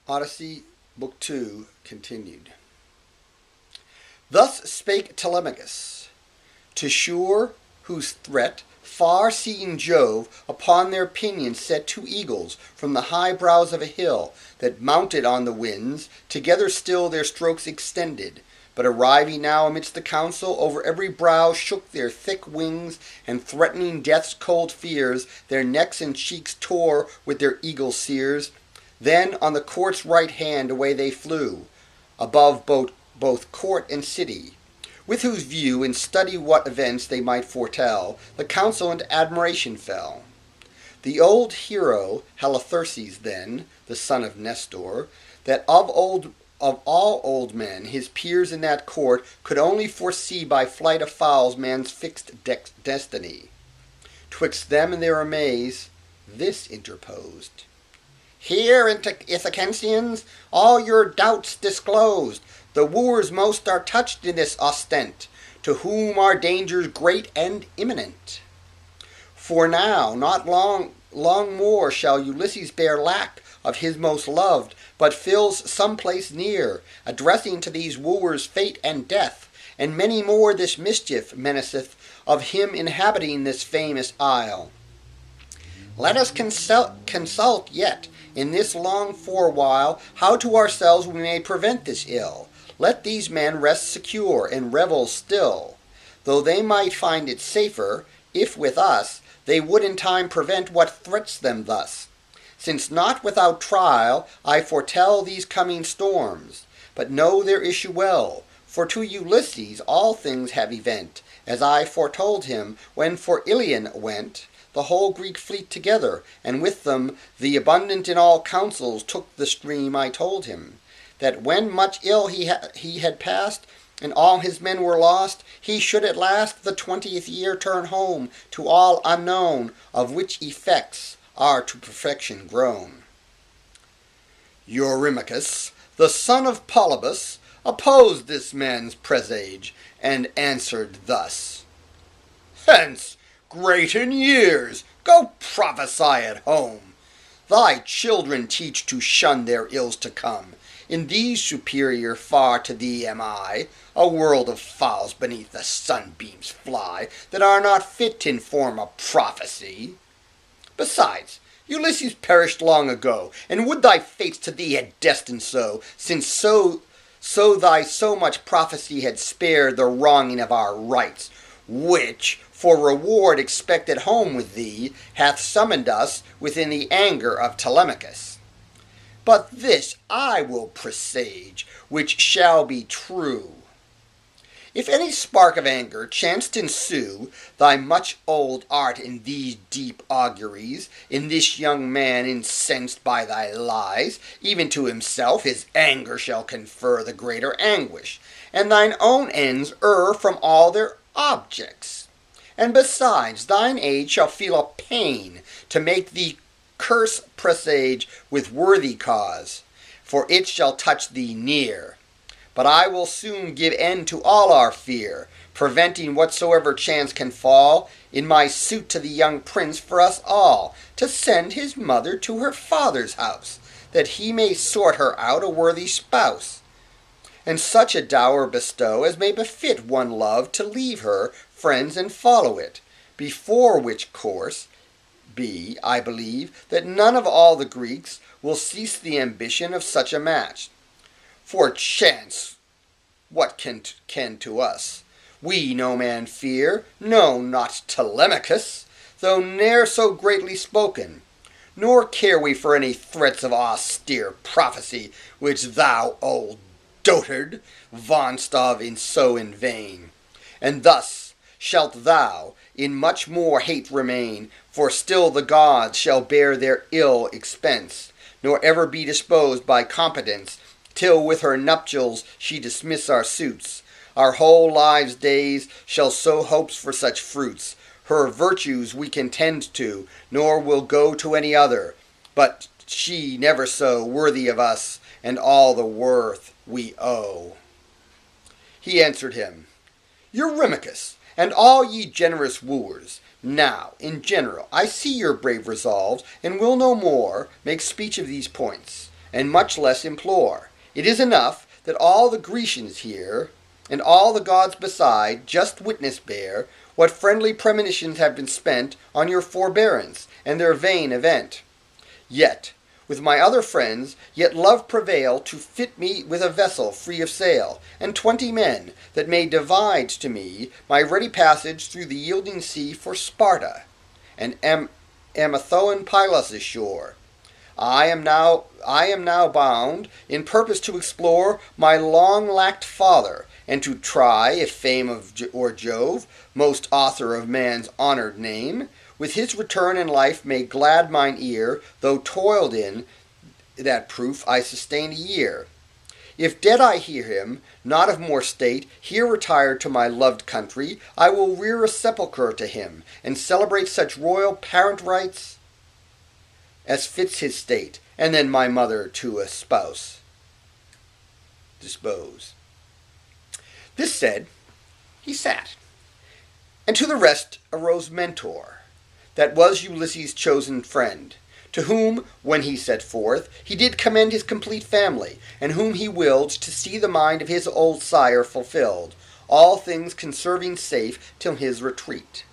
Odyssey, Book 2, continued. Thus spake Telemachus, to shore whose threat far-seeing Jove upon their pinions set two eagles from the high brows of a hill that mounted on the winds, together still their strokes extended, but arriving now amidst the council, over every brow shook their thick wings, and threatening death's cold fears, their necks and cheeks tore with their eagle sears. Then on the court's right hand away they flew, above both court and city, with whose view in study what events they might foretell, the council into admiration fell. The old hero Halitherses then, the son of Nestor, that of all old men, his peers in that court could only foresee by flight of fowls man's fixed destiny. Twixt them and their amaze, this interposed. Hear, Ithacensians, all your doubts disclosed. The wooers most are touched in this ostent, to whom are dangers great and imminent. For now, not long more shall Ulysses bear lack of his most loved, but fills some place near, addressing to these wooers fate and death, and many more this mischief menaceth of him inhabiting this famous isle. Let us consult yet in this long forewhile how to ourselves we may prevent this ill. Let these men rest secure and revel still, though they might find it safer, if with us they would in time prevent what threats them thus. Since not without trial I foretell these coming storms, but know their issue well, for to Ulysses all things have event, as I foretold him when for Ilion went the whole Greek fleet together, and with them the abundant in all counsels took the stream. I told him that when much ill he had passed, and all his men were lost, he should at last the 20th year turn home to all unknown, of which effects are to perfection grown. Eurymachus, the son of Polybus, opposed this man's presage, and answered thus. Hence, great in years, go prophesy at home. Thy children teach to shun their ills to come. In these superior far to thee am I. A world of fowls beneath the sunbeams fly, that are not fit to inform a prophecy. Besides, Ulysses perished long ago, and would thy fates to thee had destined so, since so thy so much prophecy had spared the wronging of our rights, which, for reward expected home with thee, hath summoned us within the anger of Telemachus. But this I will presage, which shall be true. If any spark of anger chanced ensue, thy much old art in these deep auguries, in this young man incensed by thy lies, even to himself his anger shall confer the greater anguish, and thine own ends err from all their objects. And besides, thine age shall feel a pain to make thee curse presage with worthy cause, for it shall touch thee near. But I will soon give end to all our fear, preventing whatsoever chance can fall, in my suit to the young prince for us all, to send his mother to her father's house, that he may sort her out a worthy spouse, and such a dower bestow as may befit one loved to leave her friends and follow it, before which course be, I believe, that none of all the Greeks will cease the ambition of such a match. For chance, what can to us? We no man fear, no, not Telemachus, though ne'er so greatly spoken. Nor care we for any threats of austere prophecy, which thou, old dotard, vaunt'st of in vain. And thus shalt thou in much more hate remain, for still the gods shall bear their ill expense, nor ever be disposed by competence, till with her nuptials she dismiss our suits. Our whole lives' days shall sow hopes for such fruits. Her virtues we can tend to, nor will go to any other, but she never so worthy of us, and all the worth we owe. He answered him, Eurymachus, and all ye generous wooers, now, in general, I see your brave resolves, and will no more make speech of these points, and much less implore. It is enough that all the Grecians hear, and all the gods beside, just witness bear, what friendly premonitions have been spent on your forbearance, and their vain event. Yet, with my other friends, yet love prevail to fit me with a vessel free of sail, and 20 men, that may divide to me my ready passage through the yielding sea for Sparta, and Amathoan Pylos' shore. I am now bound in purpose to explore my long lacked father, and to try if fame or Jove, most author of man's honoured name, with his return in life may glad mine ear, though toiled in that proof I sustained a year. If dead I hear him, not of more state, here retired to my loved country, I will rear a sepulchre to him, and celebrate such royal parent rites as fits his state, and then my mother to a spouse dispose. This said, he sat, and to the rest arose Mentor, that was Ulysses' chosen friend, to whom, when he set forth, he did commend his complete family, and whom he willed to see the mind of his old sire fulfilled, all things conserving safe till his retreat.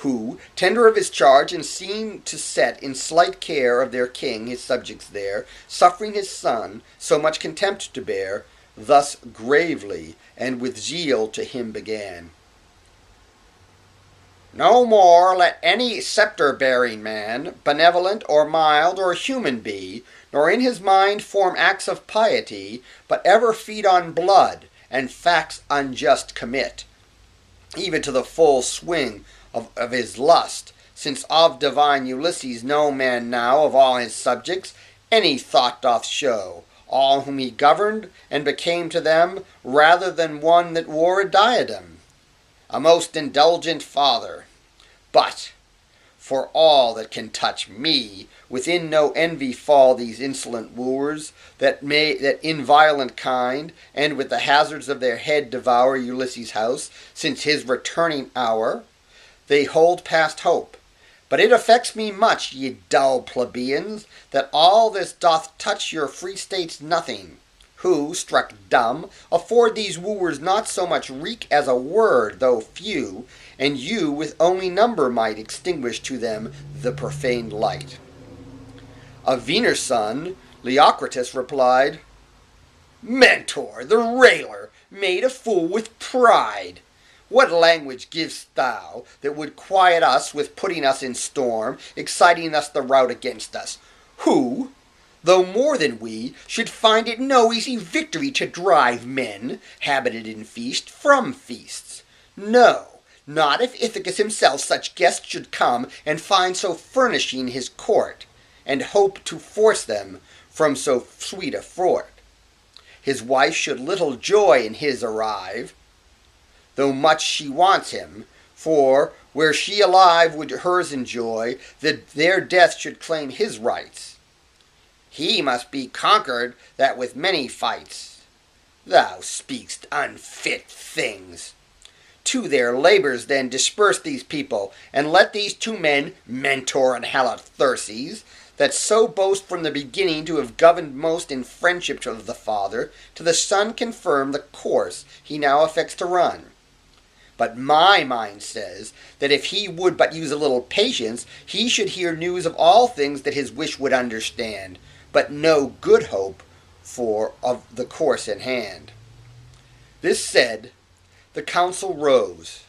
Who, tender of his charge, and seen to set in slight care of their king his subjects there, suffering his son so much contempt to bear, thus gravely and with zeal to him began. No more let any sceptre-bearing man, benevolent or mild or human be, nor in his mind form acts of piety, but ever feed on blood, and facts unjust commit, even to the full swing of his lust, since of divine Ulysses no man now of all his subjects any thought doth show, all whom he governed, and became to them rather than one that wore a diadem, a most indulgent father. But, for all that can touch me, within no envy fall these insolent wooers, that in violent kind, and with the hazards of their head devour Ulysses' house, since his returning hour, they hold past hope. But it affects me much, ye dull plebeians, that all this doth touch your free states nothing, who, struck dumb, afford these wooers not so much reek as a word, though few, and you with only number might extinguish to them the profaned light. Of Venus' son, Leocritus replied, Mentor, the railer, made a fool with pride. What language givest thou that would quiet us with putting us in storm, exciting us the rout against us, who, though more than we, should find it no easy victory to drive men, habited in feast, from feasts? No, not if Ithacus himself such guests should come, and find so furnishing his court, and hope to force them from so sweet a fort. His wife should little joy in his arrive, though much she wants him, for were she alive would hers enjoy, that their death should claim his rights. He must be conquered that with many fights. Thou speak'st unfit things. To their labors then disperse these people, and let these 2 men, Mentor and Halitherses, that so boast from the beginning to have governed most in friendship of the father, to the son confirm the course he now affects to run. But my mind says that if he would but use a little patience, he should hear news of all things that his wish would understand, but no good hope for of the course in hand. This said, the council rose,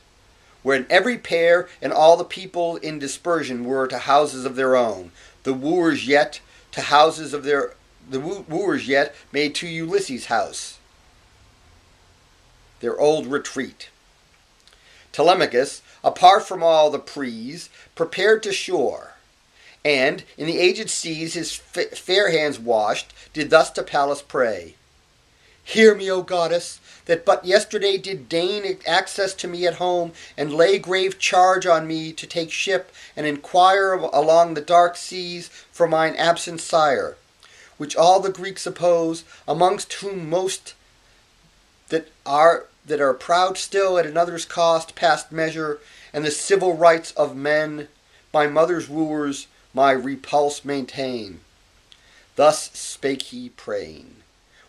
wherein every pair and all the people in dispersion were to houses of their own, the wooers yet made to Ulysses' house, their old retreat. Telemachus, apart from all the prees, prepared to shore, and, in the aged seas his fair hands washed, did thus to Pallas pray. Hear me, O goddess, that but yesterday did deign access to me at home, and lay grave charge on me to take ship, and inquire along the dark seas for mine absent sire, which all the Greeks oppose, amongst whom most that are proud still at another's cost past measure, and the civil rights of men, my mother's wooers, my repulse maintain. Thus spake he praying,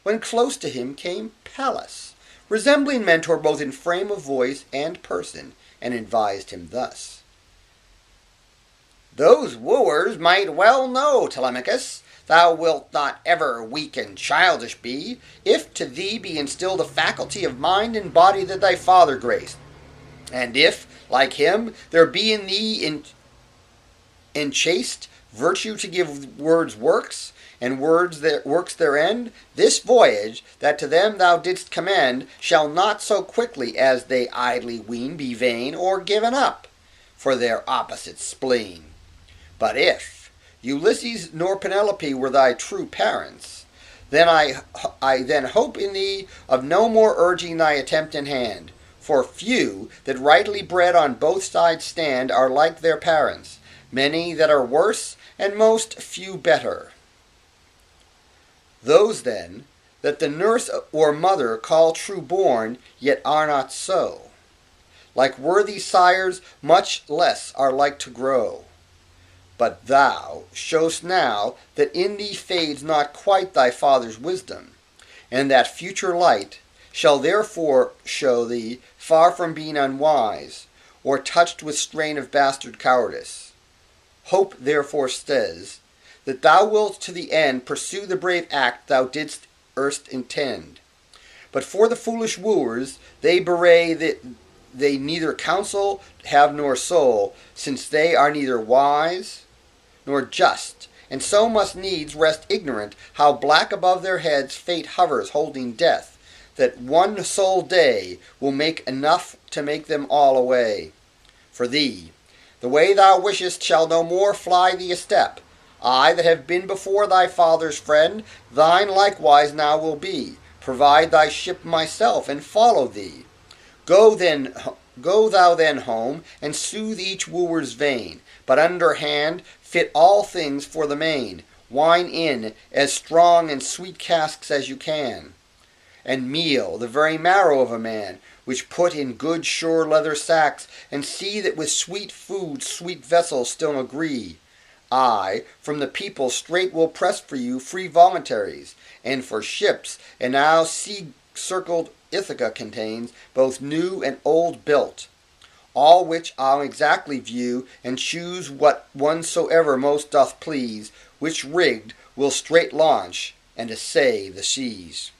when close to him came Pallas, resembling Mentor both in frame of voice and person, and advised him thus. Those wooers might well know, Telemachus, thou wilt not ever weak and childish be, if to thee be instilled a faculty of mind and body that thy father graced. And if, like him, there be in thee enchased virtue to give words works, and words works their end, this voyage, that to them thou didst commend, shall not so quickly as they idly ween be vain or given up, for their opposite spleen. But if Ulysses nor Penelope were thy true parents, then I then hope in thee of no more urging thy attempt in hand. For few that rightly bred on both sides stand are like their parents, many that are worse, and most few better. Those then that the nurse or mother call true born, yet are not so, like worthy sires much less are like to grow. But thou show'st now that in thee fades not quite thy father's wisdom, and that future light shall therefore show thee far from being unwise, or touched with strain of bastard cowardice. Hope therefore says, that thou wilt to the end pursue the brave act thou didst erst intend. But for the foolish wooers, they bewray that they neither counsel have nor soul, since they are neither wise nor just, and so must needs rest ignorant how black above their heads fate hovers holding death, that one sole day will make enough to make them all away. For thee, the way thou wishest shall no more fly thee a step. I that have been before thy father's friend, thine likewise now will be, provide thy ship myself, and follow thee. Go thou then home, and soothe each wooer's vein, but underhand fit all things for the main, wine in as strong and sweet casks as you can, and meal, the very marrow of a man, which put in good sure leather sacks, and see that with sweet food sweet vessels still agree. I from the people straight will press for you free voluntaries, and for ships, and now sea-circled Ithaca contains, both new and old built, all which I'll exactly view, and choose what one soever most doth please, which rigged will straight launch, and essay the seas.